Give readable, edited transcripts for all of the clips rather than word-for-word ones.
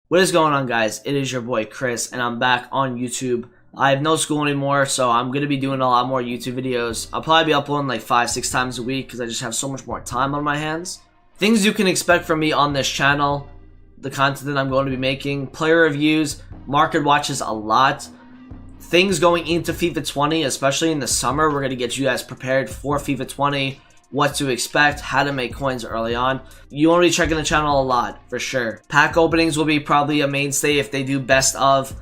What is going on, guys? It is your boy Chris, and I'm back on YouTube. I have no school anymore, so I'm going to be doing a lot more YouTube videos. I'll probably be uploading like 5-6 times a week because I just have so much more time on my hands. Things you can expect from me on this channel, the content that I'm going to be making, player reviews, market watches a lot, things going into FIFA 20, especially in the summer. We're going to get you guys prepared for FIFA 20, what to expect, how to make coins early on. You want to be checking the channel a lot, for sure. Pack openings will be probably a mainstay if they do best of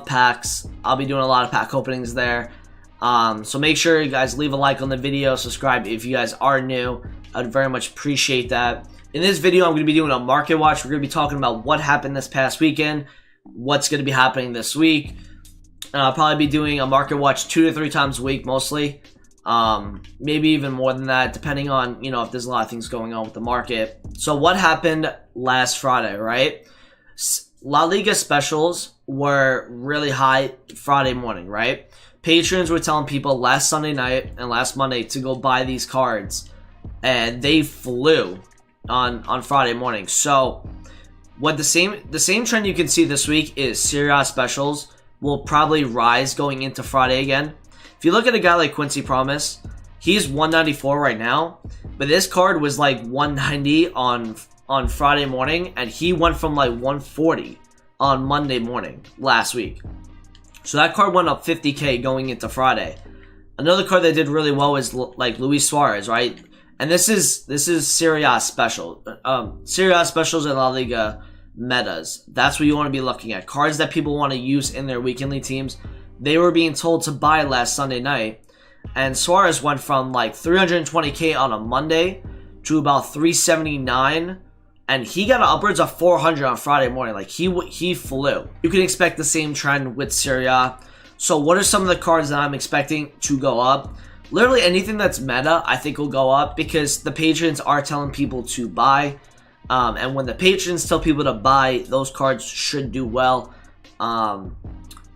packs. I'll be doing a lot of pack openings there. So make sure you guys leave a like on the video, subscribe if you guys are new. I'd very much appreciate that. In this video, I'm going to be doing a market watch. We're going to be talking about what happened this past weekend, what's going to be happening this week. And I'll probably be doing a market watch 2 to 3 times a week, mostly. Maybe even more than that, depending on, if there's a lot of things going on with the market. So what happened last Friday, right? La Liga specials were really high Friday morning, right? Patrons were telling people last Sunday night and last Monday to go buy these cards, and they flew on Friday morning. So what the same trend you can see this week is Serie specials will probably rise going into Friday again. If you look at a guy like Quincy Promise, he's 194 right now, but this card was like 190 on Friday morning, and he went from like 140 on Monday morning last week. So that card went up 50k going into Friday. Another card that did really well is like Luis Suarez, right? And this is Serie special. Serie specials and La Liga metas. That's what you want to be looking at. Cards that people want to use in their weekendly teams. They were being told to buy last Sunday night, and Suarez went from like 320k on a Monday to about 379, and he got upwards of 400 on Friday morning. Like he flew. You can expect the same trend with Serie. So what are some of the cards that I'm expecting to go up? Literally anything that's meta, I think will go up because the patrons are telling people to buy. And when the patrons tell people to buy, those cards should do well.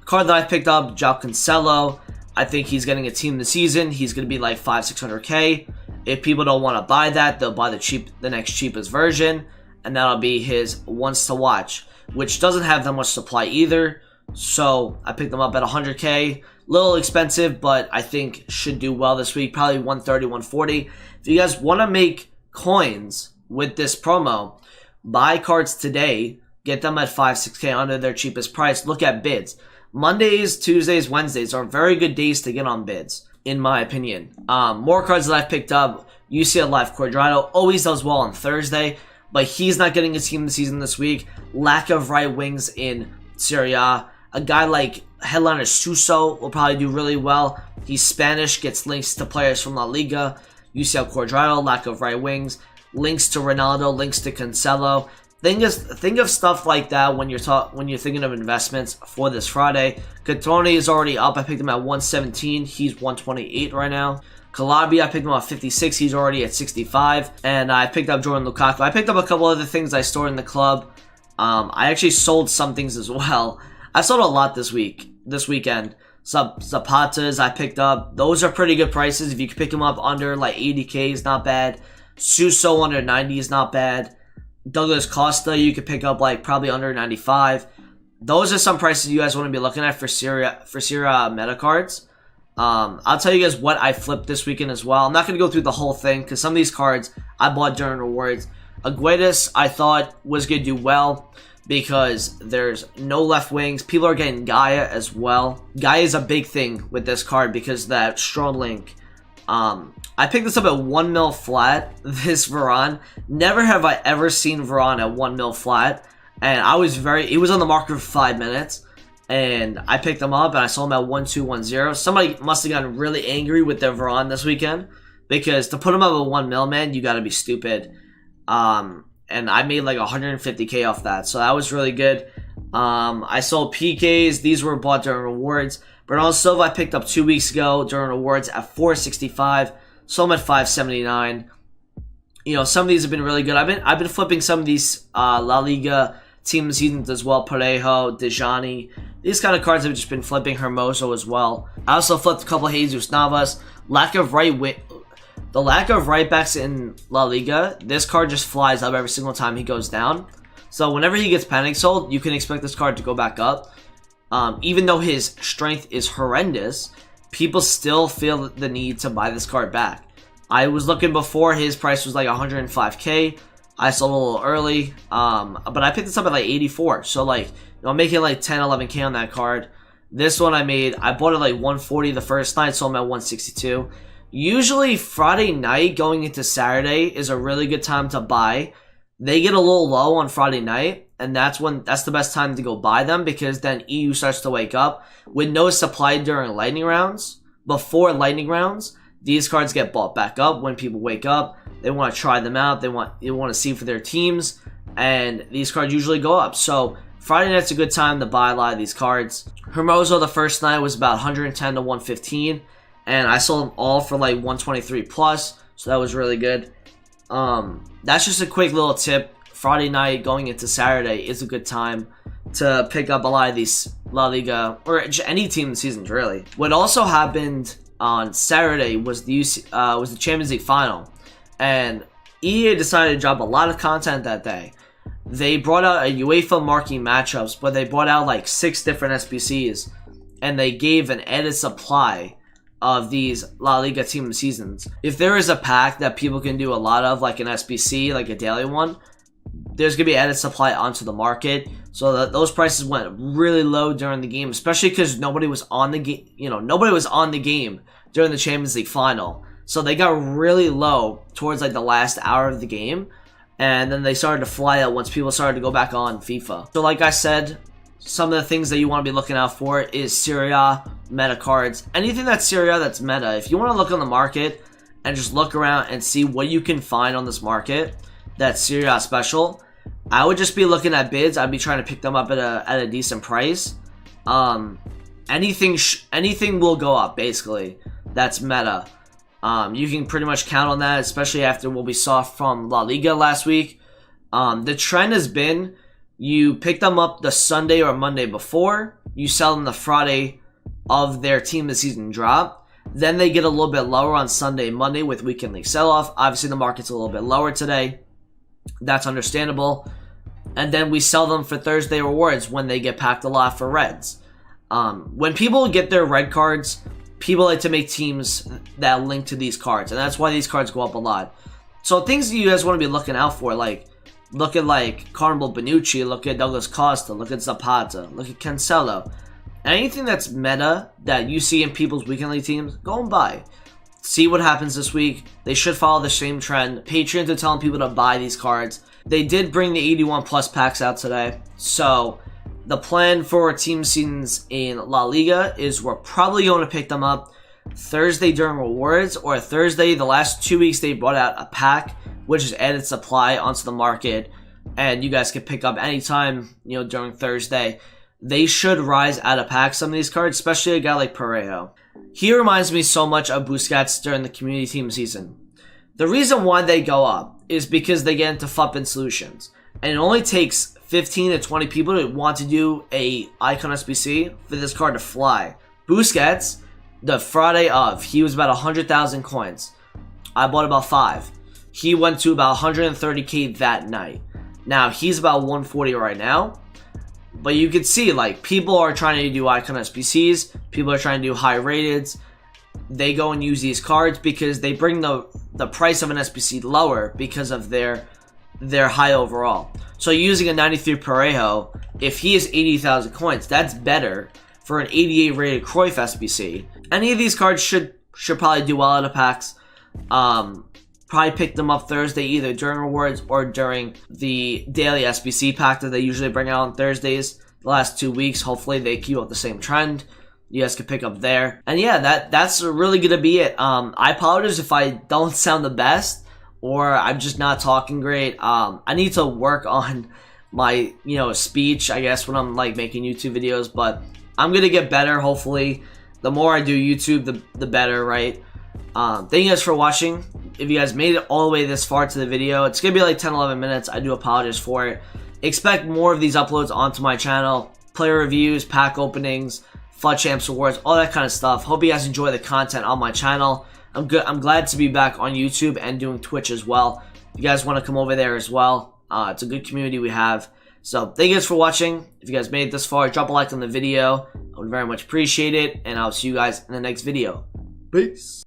Card that I picked up, João Cancelo. I think he's getting a team this season. He's going to be like 500-600k. If people don't want to buy that, they'll buy the next cheapest version, and that'll be his once to watch, which doesn't have that much supply either. So I picked them up at 100k. Little expensive, but I think should do well this week. Probably 130, 140. If you guys want to make coins with this promo, buy cards today. Get them at 5-6k under their cheapest price. Look at bids. Mondays, Tuesdays, Wednesdays are very good days to get on bids, in my opinion. More cards that I've picked up. UCL Live Cuadrado always does well on Thursday, but he's not getting a team this season this week. Lack of right wings in Serie A. A guy like headliner Suso will probably do really well. He's Spanish, gets links to players from La Liga. UCL Cuadrado, lack of right wings. Links to Ronaldo, links to Cancelo. Think of stuff like that when you're thinking of investments for this Friday. Cotrone is already up. I picked him at 117. He's 128 right now. Calabria, I picked him up at 56. He's already at 65. And I picked up Jordan Lukaku. I picked up a couple other things I stored in the club. I actually sold some things as well. I sold a lot this weekend. Some Zapatas I picked up. Those are pretty good prices. If you can pick them up under like 80k is not bad. Suso under 90 is not bad. Douglas Costa, you could pick up like probably under 95. Those are some prices you guys want to be looking at for Serie meta cards. I'll tell you guys what I flipped this weekend as well. I'm not going to go through the whole thing because some of these cards I bought during rewards. Aguedas I thought was going to do well because there's no left wings. People are getting Gaia as well. Gaia is a big thing with this card because of that strong link. I picked this up at 1 mil flat, this Varane. Never have I ever seen Varane at 1 mil flat. And he was on the market for 5 minutes. And I picked him up and I saw him at 1210. Somebody must have gotten really angry with their Varane this weekend. Because to put him up at 1 mil, man, you gotta be stupid. And I made like 150k off that. So that was really good. I sold PKs. These were bought during rewards. Bernardo Silva I picked up 2 weeks ago during rewards at 465. Sold him at 579. Some of these have been really good. I've been flipping some of these La Liga team seasons as well. Parejo, Dejani. These kind of cards have just been flipping. Hermoso as well. I also flipped a couple of Jesus Navas. The lack of right backs in La Liga, this card just flies up every single time he goes down. So whenever he gets panic sold, you can expect this card to go back up. Even though his strength is horrendous, people still feel the need to buy this card back. I was looking before, his price was like 105k. I sold a little early, but I picked this up at like 84. So like, I'm making like 10, 11k on that card. This one I bought it like 140 the first night, sold them at 162. Usually Friday night going into Saturday is a really good time to buy. They get a little low on Friday night, and that's the best time to go buy them, because then EU starts to wake up. With no supply during lightning rounds, before lightning rounds, these cards get bought back up when people wake up. They want to try them out. They want to see for their teams, and these cards usually go up. So Friday night's a good time to buy a lot of these cards. Hermoso the first night was about 110 to 115, and I sold them all for like 123 plus, so that was really good. That's just a quick little tip. Friday night going into Saturday is a good time to pick up a lot of these La Liga, or any team in the seasons really. What also happened on Saturday was the Champions League final, and EA decided to drop a lot of content that day. They brought out a UEFA marquee matchups, but they brought out like 6 different SBCs, and they gave an added supply of these La Liga team seasons. If there is a pack that people can do a lot of, like an SBC, like a daily one, there's gonna be added supply onto the market, so that those prices went really low during the game, especially because nobody was on the game. Nobody was on the game during the Champions League final, so they got really low towards like the last hour of the game, and then they started to fly out once people started to go back on FIFA. So like I said, some of the things that you want to be looking out for is Serie meta cards. Anything that's Serie that's meta. If you want to look on the market and just look around and see what you can find on this market that's Serie special, I would just be looking at bids. I'd be trying to pick them up at a decent price. Anything will go up basically. That's meta. You can pretty much count on that, especially after what we saw from La Liga last week. The trend has been you pick them up the Sunday or Monday before, you sell them the Friday of their team of the season drop. Then they get a little bit lower on Sunday and Monday with weekend league sell-off. Obviously the market's a little bit lower today. That's understandable. And then we sell them for Thursday rewards when they get packed a lot for reds. When people get their red cards, people like to make teams that link to these cards, and that's why these cards go up a lot. So things that you guys want to be looking out for, like look at like Carnival Bonucci, look at Douglas Costa, look at Zapata, look at Cancelo. Anything that's meta that you see in people's weekend league teams, go and buy. See what happens this week. They should follow the same trend. Patreons are telling people to buy these cards. They did bring the 81 plus packs out today. So the plan for team seasons in La Liga is we're probably going to pick them up Thursday during rewards, or Thursday. The last 2 weeks they brought out a pack which is added supply onto the market, and you guys can pick up anytime during Thursday. They should rise out of pack, some of these cards, especially a guy like Parejo. He reminds me so much of Busquets during the community team season. The reason why they go up is because they get into FUP solutions, and it only takes 15 to 20 people to want to do a icon SBC for this card to fly. Busquets, the Friday of, he was about 100,000 coins. I bought about 5. He went to about 130k that night. Now he's about 140 right now. But you can see, like, people are trying to do icon SBCs. People are trying to do high rateds. They go and use these cards because they bring the price of an SBC lower because of their high overall. So using a 93 Parejo, if he is 80,000 coins, that's better for an 88 rated Cruyff SBC. Any of these cards should probably do well out of packs. Probably pick them up Thursday either during rewards or during the daily SBC pack that they usually bring out on Thursdays. The last 2 weeks, hopefully they keep up the same trend. You guys can pick up there. And yeah, that's really going to be it. I apologize if I don't sound the best or I'm just not talking great. I need to work on my, speech, I guess, when I'm like making YouTube videos, but I'm going to get better, hopefully. The more I do YouTube, the better, right? Thank you guys for watching. If you guys made it all the way this far to the video, it's going to be like 10-11 minutes. I do apologize for it. Expect more of these uploads onto my channel. Player reviews, pack openings, FUT Champs Awards, all that kind of stuff. Hope you guys enjoy the content on my channel. I'm glad to be back on YouTube and doing Twitch as well. If you guys want to come over there as well, it's a good community we have. So thank you guys for watching. If you guys made it this far, drop a like on the video. I would very much appreciate it. And I'll see you guys in the next video. Peace.